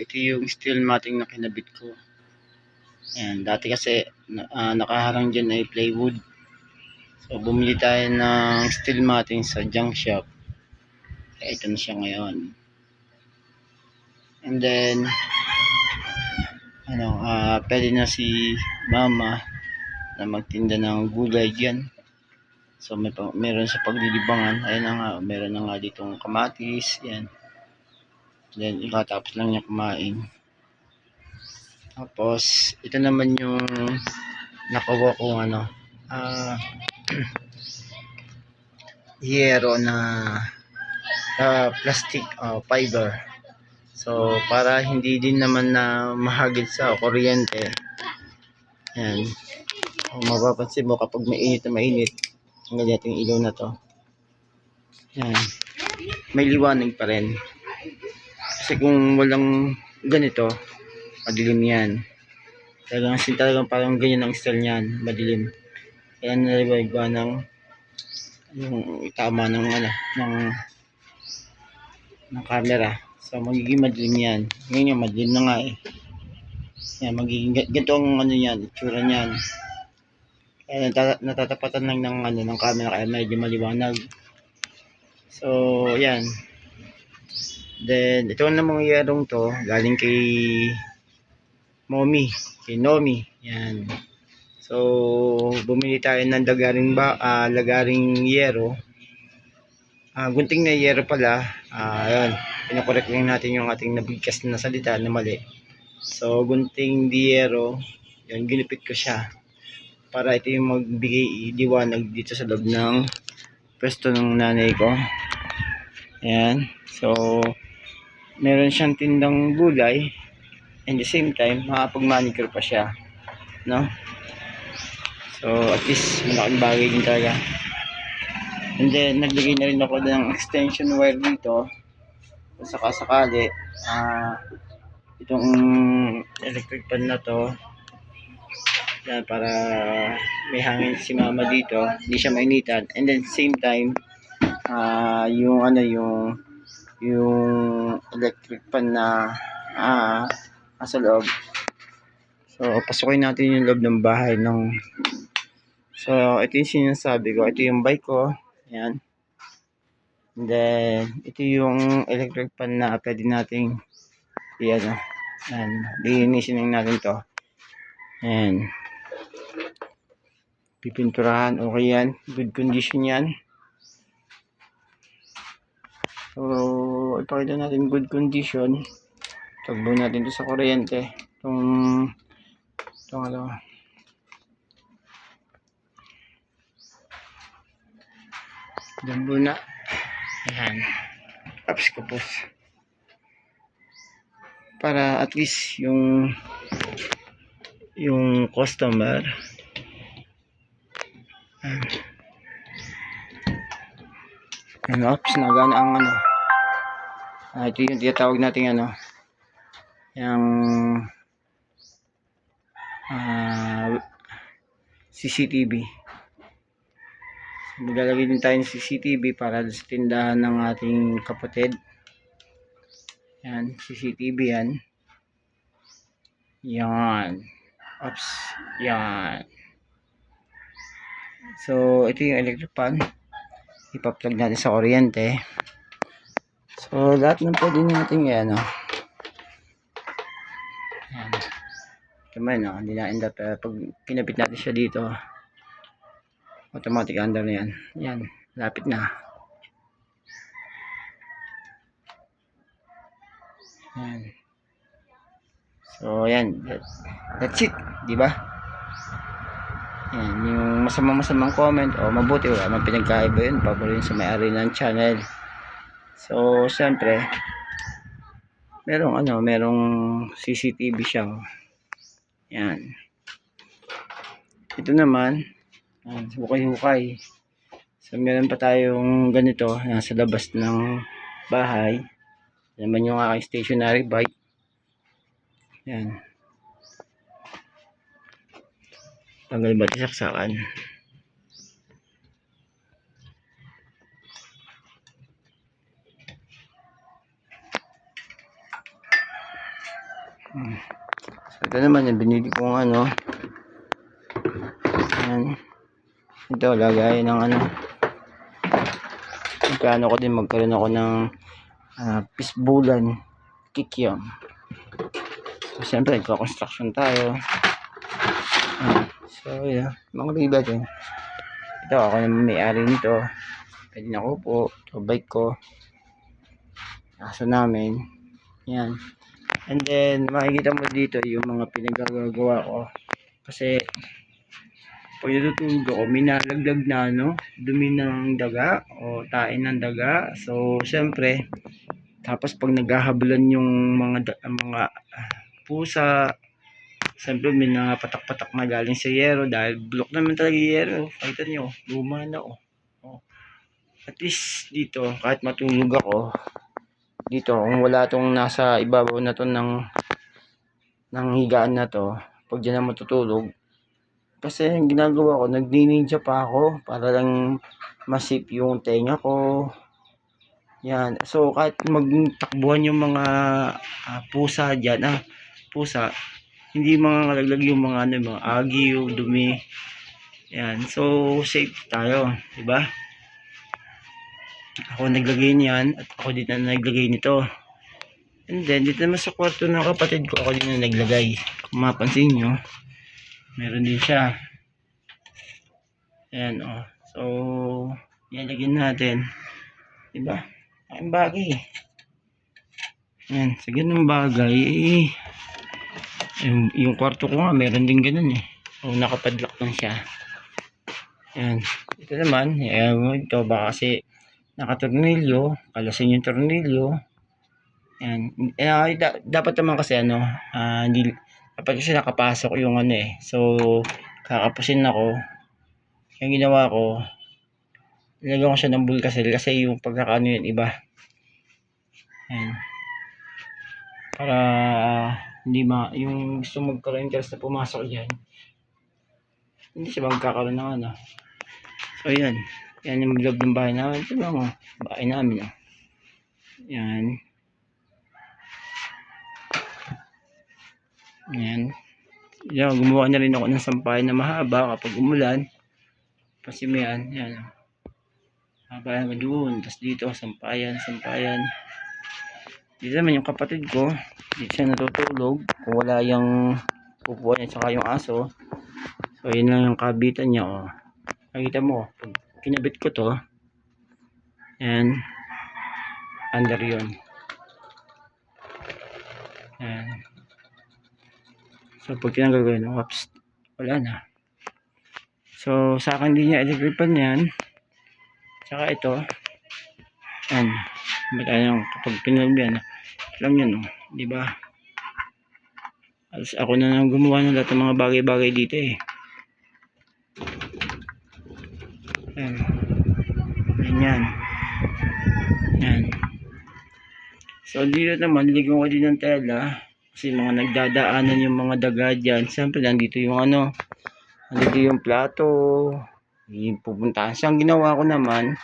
ito yung steel matting na kinabit ko. Ayan, dati kasi nakaharang dyan ay plywood. So, bumili tayo ng steel matting sa junk shop. Kaya ito na siya ngayon. And then, pwede na si mama na magtinda ng gulay dyan. So, meron sa paglilibangan. Ayan na nga, meron na nga ditong kamatis. Yan. Then, ikatapos lang niya kumain. Tapos, ito naman yung nakuha kong hiyero na plastic fiber. So, para hindi din naman na mahagid sa kuryente. Yan. Kung mapapansin mo kapag mainit na mainit, ang ganitong ilaw na to. Yan. May liwanag pa rin. Kasi kung walang ganito, madilim yan. Talagang parang ganyan ang style niyan, madilim. Kaya nalibay-iba ng yung tama ng camera. So magiging madilim yan. Ngayon nga madilim na nga eh. Yan, magiging ganito ang yan, itsura niyan. Kaya natatapatan lang ng camera kaya medyo maliwanag. So yan. Then ito namang yerong to galing kay Nomi. Yan. So, bumili tayo ng lagaring yero. Gunting na yero pala. Ayan. Pinakorek lang natin yung ating nabigkas na salita na mali. So, gunting di yero. Yan, ginupit ko siya. Para ito yung magbigay liwanag dito sa loob ng pwesto ng nanay ko. Ayan. So, meron siyang tindang gulay. And the same time, makapag-manicure pa siya. No? So, at least, malaking bagay din talaga. And then, naglagay na rin ako ng extension wire dito. Kung sakasakali, itong electric fan na to, yan, para may hangin si mama dito, hindi siya mainitan. And then, same time, yung electric fan na nasa loob. So, pasukin natin yung loob ng bahay So, ito yung sinasabi ko. Ito yung bike ko. Ayan. And then, ito yung electric fan na pwede nating ayan. Linisin lang natin to. Ayan. Pipinturahan. Okay yan. Good condition yan. So, ipakita natin good condition. Tagbo natin ito sa kuryente. Itong dambo na. Ayan. Kapos. Para at least yung customer nagana ang ito yung tinatawag natin yung CCTV. Maglalagay din tayo ng CCTV para sa tindahan ng ating kapatid. Yan, CCTV yan. Yan. Yan. So, ito yung electric fan. Ipa-plug natin sa kuryente. So, lahat ng pwede natin yan, Yan. Kaman, hindi na end up. Pag kinapit natin siya dito, automatic under na yan. Yan, lapit na. Yan. So, yan. That's it. Diba? Yan. Yung masamang comment o mabuti wala man pinagkaiba yun. Pabor yun sa may-ari ng channel. So, siyempre, merong CCTV siya. Yan. Ito naman, hukay-hukay. So, meron pa tayong ganito nasa labas ng bahay. Yan naman yung aking stationary bike. Yan. Tanggal ba tisaksakan? So, ito naman yung binili kong ano. Ayan. Ito, lagay ng ano. Plano ko din magkaroon ako ng pisbulan kikiam. So, siyempre, nagko-construction tayo. So, yeah. Mga bibat eh. Ito, ako naman may-ari nito. Pwede na ko po. Ito, bike ko. Aso namin. Yan. And then, makikita mo dito yung mga pinagagawa ko. Kasi, pag natutulog ako, minalaglag na dumi ng daga o tain ng daga. So, syempre, tapos pag naghahabulan yung mga pusa, syempre may mga patak-patak na galing sa yero dahil bulok naman talaga yung yero. Kita nyo, luma na At least dito, kahit matulog ako, dito, kung wala tong nasa ibabaw na to ng higaan na to, pag dyan na matutulog, kasi yung ginagawa ko, nagninidya pa ako para lang masip yung tenga ko. Yan. So, kahit magtakbuhan yung mga pusa dyan, pusa, hindi mga kalaglag yung mga mga agi, yung dumi. Yan. So, safe tayo. Diba? Ako naglagay niyan at ako din na naglagay nito. And then, dito naman sa kwarto ng kapatid ko, ako din na naglagay. Kung mapansin nyo, meron din siya. Ayan, So, ilalagyan natin. Diba? Ang bagay. Ayan, sa ganung bagay, yung kwarto ko nga, meron din ganun eh. Nakapadlock lang siya. Ayan. Ito naman, ito baka kasi nakatornilyo, kalasin yung tornilyo. Ayan. Dapat naman kasi hindi, dapat kasi nakapasok yung So, kakapusin ako. Yung ginawa ko, nilagyan ko siya ng bulkasil kasi yung pagkakaano yun iba. Ayan. Para hindi yung gusto magkaroon interest na pumasok dyan, hindi siya magkakaroon ng So, yan. Yan yung loob ng bahay namin. Ito lang bahay namin Yan. Yan. Yan, gumawa na rin ako ng sampayan na mahaba kapag umulan. Pasimihan. Yan. Sampayan ko doon. Tapos dito, sampayan. Dito naman yung kapatid ko. Dito siya natutulog. Kung wala yung upuan niya tsaka yung aso. So, yun lang yung kabitan niya. Nakita mo, pag kinabit ko to, yan, under yun. Yan. So, pag tinanggal ko yun, wala na. So, sa akin din niya electric pan yan. Tsaka ito, yan. Kapag pinalog yan, alam nyo diba? Ako na nang gumawa ng lahat ng mga bagay-bagay dito Yan. Yan. Yan. So, dito naman, ligaw ko din ng tela. Kasi mga nagdadaanan yung mga daga dyan. Siyempre, nandito yung nandito yung plato. Yung pupuntahan siya. Ang ginawa ko naman,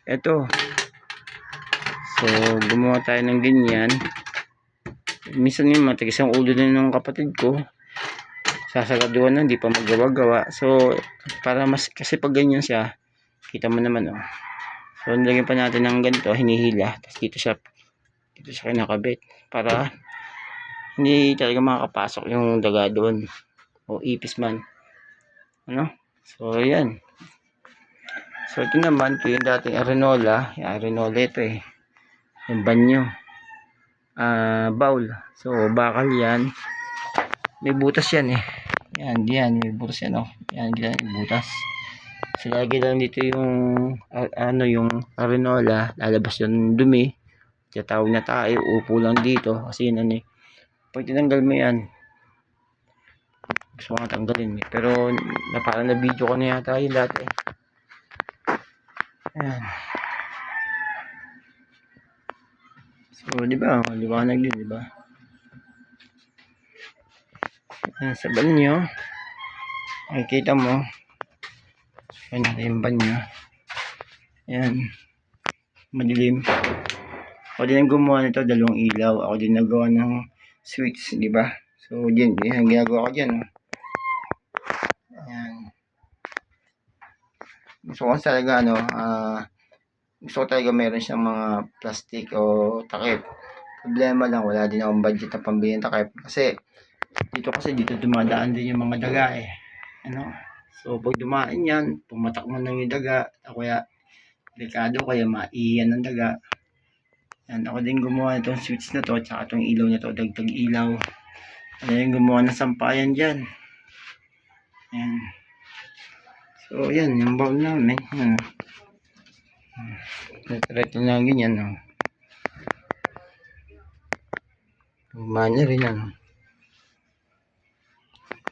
eto. So, gumawa tayo ng ganyan. Minsan yung matigas ang ulo din ng kapatid ko. Sasagaduhan na, hindi pa magawa-gawa. So, para mas, kasi pag ganyan siya, kita mo naman So, nilagyan pa natin ng ganito, hinihila. Tapos dito siya kinakabit. Para hindi talaga makakapasok yung daga doon. O ipis man. So, ayan. So, ito naman, ito yung dating Arenola. Yung Arenola ito yung banyo. Bowl. So, bakal yan. May butas yan Yan, may butas yan Yan, may butas. So, lagi lang dito yung yung Arenola. Lalabas yung dumi. Tawag na tayo. Upo lang dito. Kasi yun pag tinanggal mo yan, gusto ko nga tanggalin pero parang na video ko na yata yung dati Ayan. So, diba? Liwanag din, diba? Ayan, sa banyo. Makikita mo. Ayan, yung banyo. Ayan. Madilim. Ako din ang gumawa nito, dalawang ilaw. Ako din nagawa ng switch, di ba? So, yan ginagawa ko dyan. Ayan. Gusto ko talaga, gusto ko talaga meron siyang mga plastic o takip. Problema lang, wala din akong budget na pambili ng takip. Kasi, dito dumadaan din yung mga daga eh. So, pag dumaan yan, pumatak mo na yung daga, o kaya, delikado, kaya maiyan ng daga. Yan, ako din gumawa itong switch na to, tsaka itong ilaw na to, dagdag ilaw. Ano yung gumawa ng sampayan dyan. Yan. So, yan, yung bowl namin. Yan. Retro na ganyan, no. Umanya rin,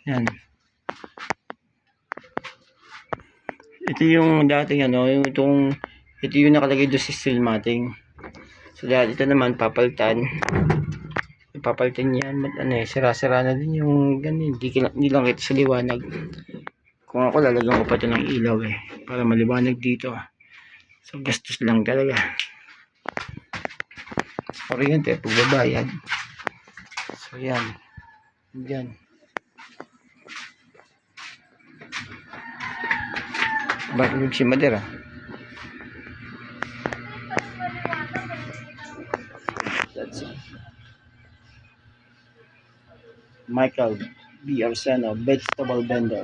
Yan. Ito yung dating, ito yung nakalagay doon sa steel matting. So, dahil ito naman, papalitan yan, sira-sira na din yung ganyan, hindi lang kita sa liwanag. Kung ako, lalagyan ko pa ito ng ilaw para maliwanag dito. So, gastos lang talaga. Kuryente, pagbabayad. So, yan. Yan. Bakit si Madera? That's it. Michael B. Arseno, vegetable vendor.